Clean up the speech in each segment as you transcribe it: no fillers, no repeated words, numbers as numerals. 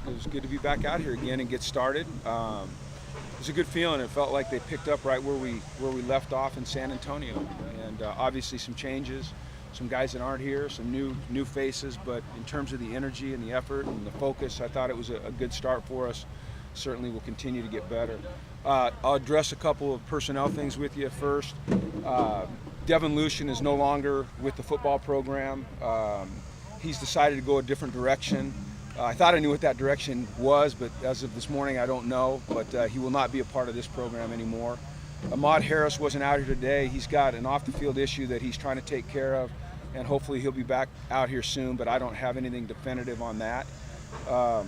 It was good to be back out here again and get started. It was a good feeling. It felt like they picked up right where we left off in San Antonio, and obviously some changes, some guys that aren't here, some new faces. But in terms of the energy and the effort and the focus, I thought it was a good start for us. Certainly, we'll continue to get better. I'll address a couple of personnel things with you first. Devin Lucian is no longer with the football program. He's decided to go a different direction. I thought I knew what that direction was, but as of this morning, I don't know. But he will not be a part of this program anymore. Ahmad Harris wasn't out here today. He's got an off-the-field issue that he's trying to take care of, and hopefully he'll be back out here soon, but I don't have anything definitive on that. I'll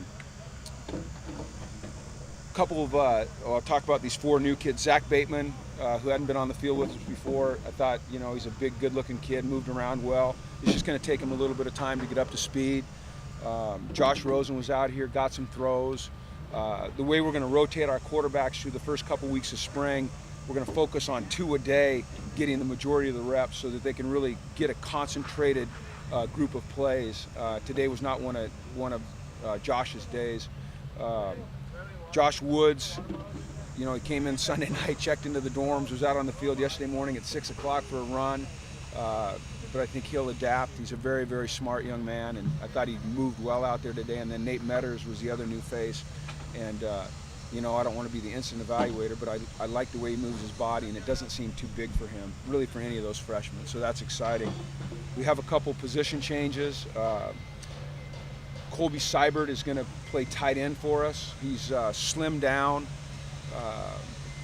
talk about these four new kids. Zach Bateman, who hadn't been on the field with us before. I thought, he's a big, good-looking kid, moved around well. It's just going to take him a little bit of time to get up to speed. Josh Rosen was out here, got some throws. The way we're going to rotate our quarterbacks through the first couple weeks of spring, we're going to focus on 2 a day, getting the majority of the reps so that they can really get a concentrated group of plays. Today was not one of Josh's days. Josh Woods, he came in Sunday night, checked into the dorms, was out on the field yesterday morning at 6 o'clock for a run. But I think he'll adapt. He's a very, very smart young man, and I thought he moved well out there today. And then Nate Metters was the other new face. And, I don't want to be the instant evaluator, but I like the way he moves his body, and it doesn't seem too big for him, really, for any of those freshmen. So that's exciting. We have a couple position changes. Colby Seibert is going to play tight end for us. He's slimmed down.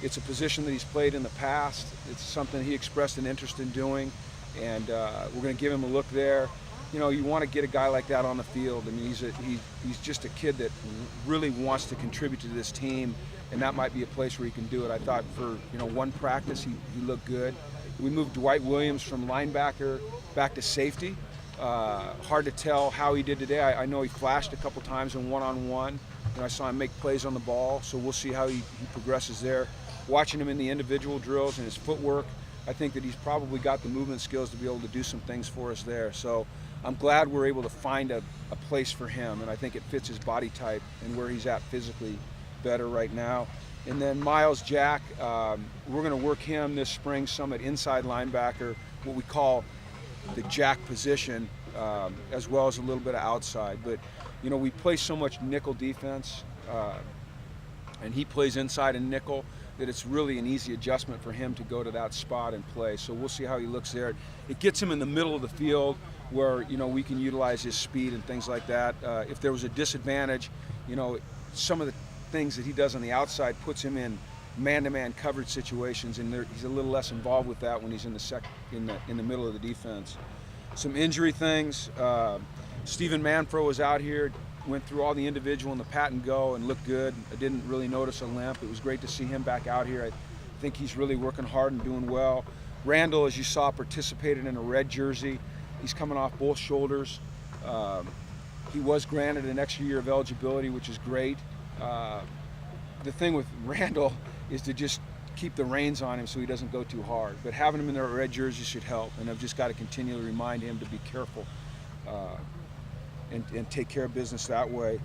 It's a position that he's played in the past. It's something he expressed an interest in doing, and we're going to give him a look there. You want to get a guy like that on the field. I mean, he's just a kid that really wants to contribute to this team, and that might be a place where he can do it. I thought for one practice he looked good. We moved Dwight Williams from linebacker back to safety. Hard to tell how he did today. I know he flashed a couple times in one-on-one. I saw him make plays on the ball, so we'll see how he progresses there. Watching him in the individual drills and his footwork, I think that he's probably got the movement skills to be able to do some things for us there. So I'm glad we're able to find a place for him, and I think it fits his body type and where he's at physically better right now. And then Miles Jack, we're going to work him this spring some at inside linebacker, what we call the jack position, as well as a little bit of outside. But we play so much nickel defense, and he plays inside and nickel, that it's really an easy adjustment for him to go to that spot and play. So we'll see how he looks there. It gets him in the middle of the field where we can utilize his speed and things like that. If there was a disadvantage, some of the things that he does on the outside puts him in man-to-man coverage situations, and he's a little less involved with that when he's in the middle of the defense. Some injury things. Stephen Manfro was out here, went through all the individual and the pat and go and looked good. I didn't really notice a limp. It was great to see him back out here. I think he's really working hard and doing well. Randall, as you saw, participated in a red jersey. He's coming off both shoulders. He was granted an extra year of eligibility, which is great. The thing with Randall is to just keep the reins on him so he doesn't go too hard. But having him in the red jersey should help, and I've just got to continually remind him to be careful and take care of business that way.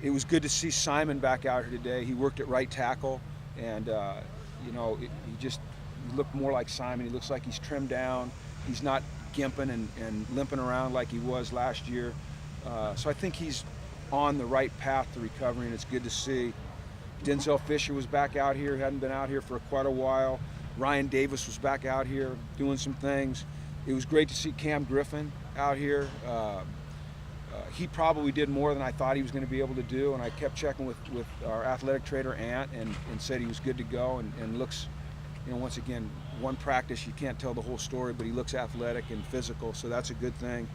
It was good to see Simon back out here today. He worked at right tackle, and he looked more like Simon. He looks like he's trimmed down. He's not gimping and limping around like he was last year. So I think he's on the right path to recovery, and it's good to see. Denzel Fisher was back out here, hadn't been out here for quite a while. Ryan Davis was back out here doing some things. It was great to see Cam Griffin out here. He probably did more than I thought he was going to be able to do, and I kept checking with our athletic trainer, Ant, and said he was good to go, and looks, once again, one practice, you can't tell the whole story, but he looks athletic and physical, so that's a good thing.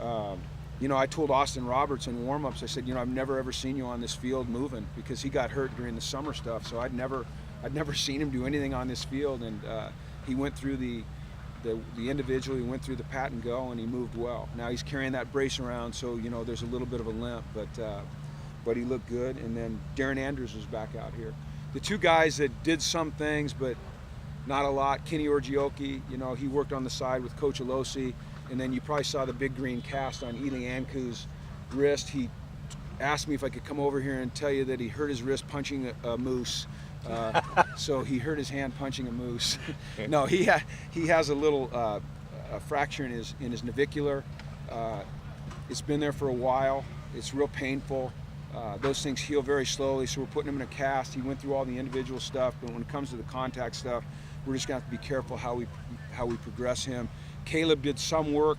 I told Austin Roberts in warm-ups, I said, I've never ever seen you on this field moving, because he got hurt during the summer stuff, so I'd never seen him do anything on this field, and he went through the individual, he went through the pat and go, and he moved well. Now he's carrying that brace around, so there's a little bit of a limp, but he looked good. And then Darren Andrews was back out here. The two guys that did some things, but not a lot, Kenny Orgioki, he worked on the side with Coach Alosi, and then you probably saw the big green cast on Eli Anku's wrist. He asked me if I could come over here and tell you that he hurt his wrist punching a moose. So he hurt his hand punching a moose. No, he has a little a fracture in his navicular. It's been there for a while. It's real painful. Those things heal very slowly, so we're putting him in a cast. He went through all the individual stuff, but when it comes to the contact stuff, we're just going to have to be careful how we progress him. Caleb did some work.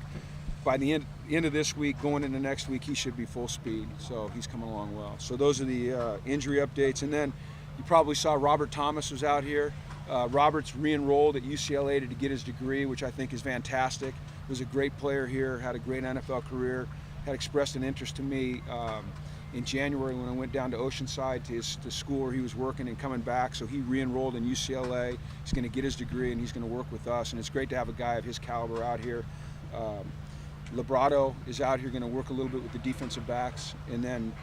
By the end of this week, going into next week, he should be full speed. So he's coming along well. So those are the injury updates. And then you probably saw Robert Thomas was out here. Robert's re-enrolled at UCLA to get his degree, which I think is fantastic. Was a great player here, had a great NFL career, had expressed an interest to me in January when I went down to Oceanside to the school where he was working and coming back. So he re-enrolled in UCLA. He's going to get his degree and he's going to work with us. And it's great to have a guy of his caliber out here. Labrado is out here going to work a little bit with the defensive backs. And then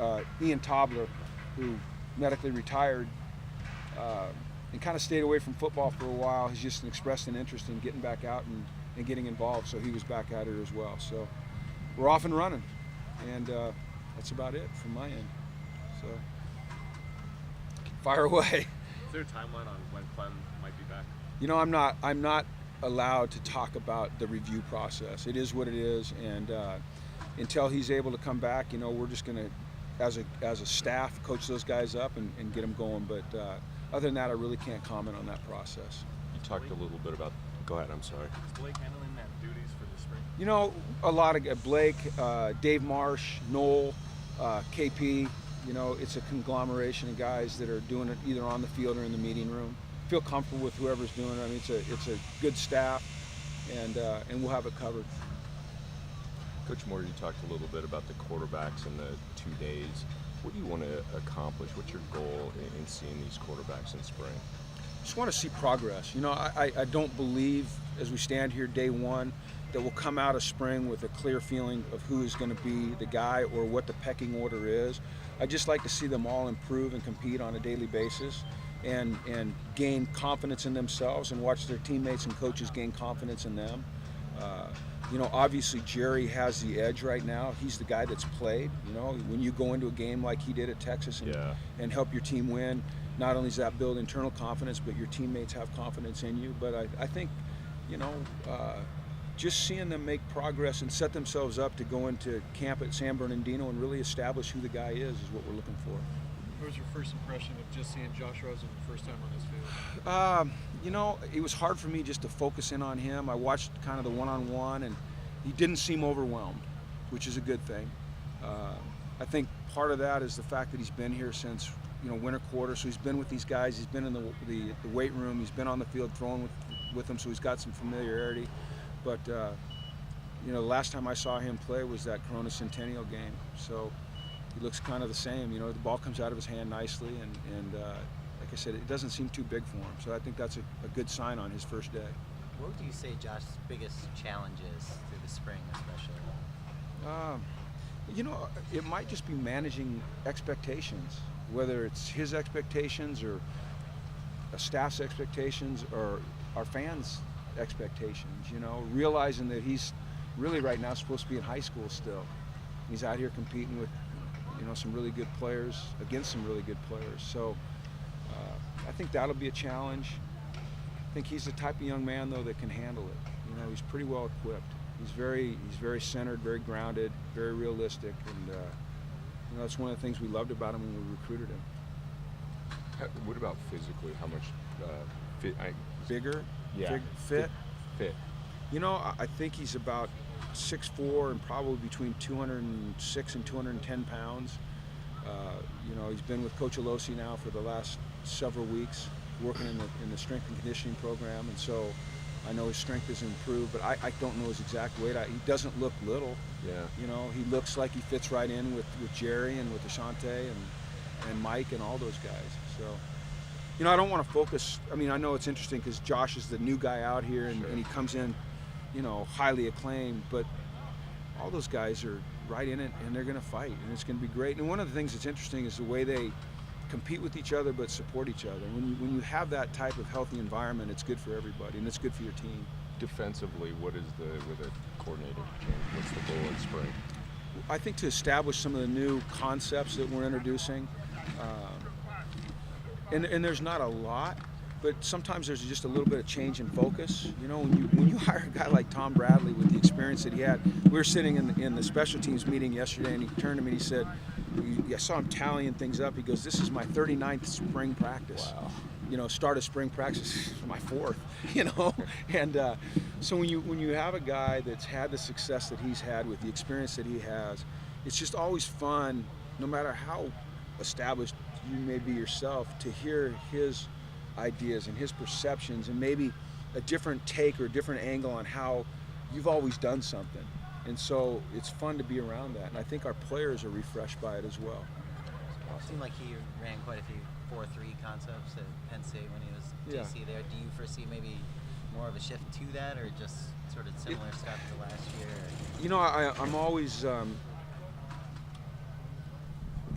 Ian Tobler, who medically retired and kind of stayed away from football for a while, has just expressed an interest in getting back out and getting involved. So he was back out here as well. So we're off and running. And that's about it from my end. So fire away. Is there a timeline on when Clem might be back? You know, I'm not allowed to talk about the review process. It is what it is, and until he's able to come back, you know, we're just going to, as a staff, coach those guys up and get them going. But other than that, I really can't comment on that process. You talked a little bit about. Go ahead. I'm sorry. Is Blake handling that duties for the spring? You know, a lot of Blake, Dave Marsh, Noel, KP. You know, it's a conglomeration of guys that are doing it either on the field or in the meeting room. Feel comfortable with whoever's doing it. I mean, it's a good staff, and we'll have it covered. Coach Moore, you talked a little bit about the quarterbacks in the 2 days. What do you want to accomplish? What's your goal in seeing these quarterbacks in spring? Just want to see progress. You know, I don't believe, as we stand here day one, that we'll come out of spring with a clear feeling of who is going to be the guy or what the pecking order is. I just like to see them all improve and compete on a daily basis. And gain confidence in themselves and watch their teammates and coaches gain confidence in them. You know, obviously Jerry has the edge right now. He's the guy that's played. You know, when you go into a game like he did at Texas and help your team win, not only does that build internal confidence, but your teammates have confidence in you. But I think, you know, just seeing them make progress and set themselves up to go into camp at San Bernardino and really establish who the guy is what we're looking for. What was your first impression of just seeing Josh Rosen the first time on this field? You know, it was hard for me just to focus in on him. I watched kind of the one-on-one, and he didn't seem overwhelmed, which is a good thing. I think part of that is the fact that he's been here since, you know, winter quarter, so he's been with these guys. He's been in the weight room. He's been on the field throwing with them, so he's got some familiarity. But, you know, the last time I saw him play was that Corona Centennial game. So he looks kind of the same. You know, the ball comes out of his hand nicely, and like I said, it doesn't seem too big for him. So I think that's a good sign on his first day. What would you say Josh's biggest challenge is through the spring, especially? You know, it might just be managing expectations, whether it's his expectations or a staff's expectations or our fans' expectations. You know, realizing that he's really right now supposed to be in high school still. He's out here competing with, you know, some really good players against some really good players. So I think that'll be a challenge. I think he's the type of young man, though, that can handle it. You know, he's pretty well equipped. He's very centered, very grounded, very realistic, and you know, that's one of the things we loved about him when we recruited him. What about physically? How much Bigger? Yeah. Fit? Fit. You know, I think he's about 6'4" and probably between 206 and 210 pounds. You know, he's been with Coach Alosi now for the last several weeks, working in the strength and conditioning program, and so I know his strength has improved, but I don't know his exact weight. He doesn't look little. Yeah. You know, he looks like he fits right in with Jerry and with Ashante and Mike and all those guys. So, you know, I don't want to focus. I mean, I know it's interesting because Josh is the new guy out here, and, Sure. and he comes in, you know, highly acclaimed, but all those guys are right in it, and they're going to fight, and it's going to be great. And one of the things that's interesting is the way they compete with each other but support each other. When you have that type of healthy environment, it's good for everybody, and it's good for your team. Defensively, what is with a coordinator change? What's the goal in spring? I think to establish some of the new concepts that we're introducing, and there's not a lot, but sometimes there's just a little bit of change in focus. You know, when you hire a guy like Tom Bradley with the experience that he had, we were sitting in the special teams meeting yesterday, and he turned to me and he said, I saw him tallying things up. He goes, "This is my 39th spring practice." Wow. You know, start of spring practice, my 4th. You know, and so when you have a guy that's had the success that he's had with the experience that he has, it's just always fun, no matter how established you may be yourself, to hear his ideas and his perceptions and maybe a different take or a different angle on how you've always done something. And so it's fun to be around that, and I think our players are refreshed by it as well. It seemed like he ran quite a few 4-3 concepts at Penn State when he was DC there. Do you foresee maybe more of a shift to that, or just sort of similar stuff to last year? You know, I'm always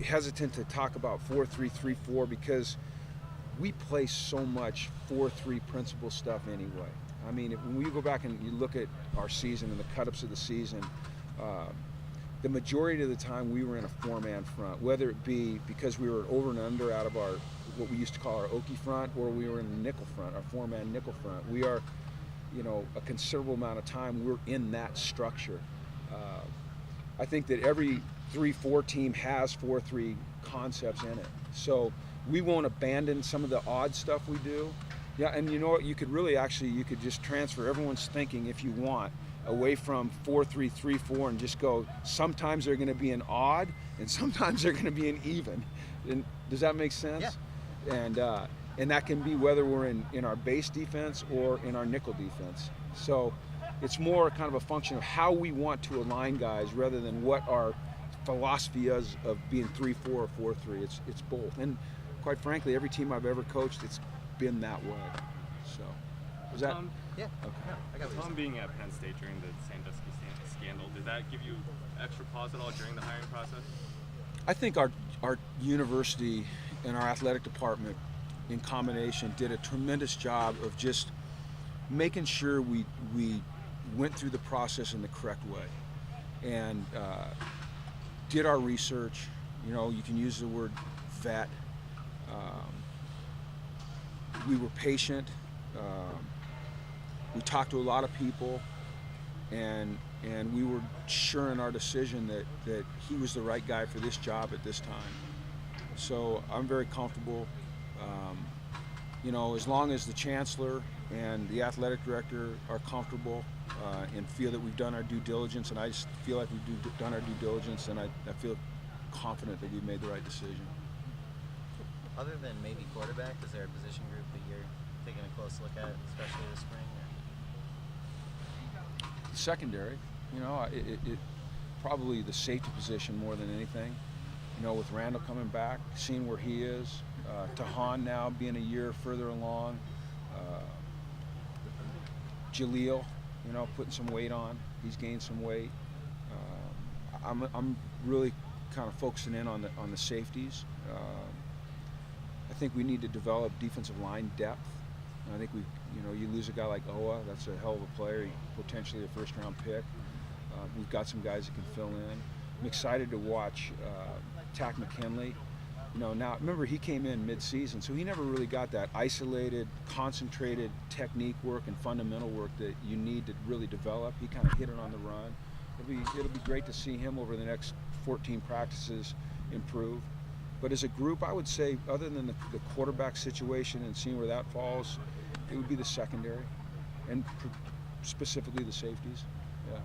hesitant to talk about 4-3-3-4 because we play so much 4-3 principle stuff anyway. I mean, when you go back and you look at our season and the cut-ups of the season, the majority of the time we were in a 4-man front, whether it be because we were over and under out of our, what we used to call our Okie front, or we were in the nickel front, our 4-man nickel front. We are, you know, a considerable amount of time we're in that structure. I think that every 3-4 team has 4-3 concepts in it. So we won't abandon some of the odd stuff we do. Yeah, and you know what, you could really actually, you could just transfer everyone's thinking, if you want, away from 4-3-3-4 and just go, sometimes they're going to be an odd and sometimes they're going to be an even. And does that make sense? Yeah. And that can be whether we're in our base defense or in our nickel defense. So it's more kind of a function of how we want to align guys rather than what our philosophy is of being 3-4 or 4-3. It's both. And quite frankly, every team I've ever coached, it's been that way. So was that? Yeah. Okay. No, I got what Tom you're being at Penn State during the Sandusky scandal, did that give you extra pause at all during the hiring process? I think our university and our athletic department in combination did a tremendous job of just making sure we went through the process in the correct way and did our research. You know, you can use the word vet. We were patient. We talked to a lot of people, and we were sure in our decision that he was the right guy for this job at this time. So I'm very comfortable. You know, as long as the chancellor and the athletic director are comfortable and feel that we've done our due diligence, and I just feel like we've done our due diligence, and I feel confident that we've made the right decision. Other than maybe quarterback, is there a position group that you're taking a close look at, especially this spring? Secondary, you know, it probably the safety position more than anything. You know, with Randall coming back, seeing where he is, Tahan now being a year further along, Jaleel, you know, putting some weight on. He's gained some weight. I'm really kind of focusing in on the safeties. I think we need to develop defensive line depth. And I think you lose a guy like Owa, that's a hell of a player, potentially a first-round pick. We've got some guys that can fill in. I'm excited to watch Tack McKinley. You know, now remember he came in mid-season, so he never really got that isolated, concentrated technique work and fundamental work that you need to really develop. He kind of hit it on the run. It'll be great to see him over the next 14 practices improve. But as a group, I would say, other than the quarterback situation and seeing where that falls, it would be the secondary, and specifically the safeties. Yeah.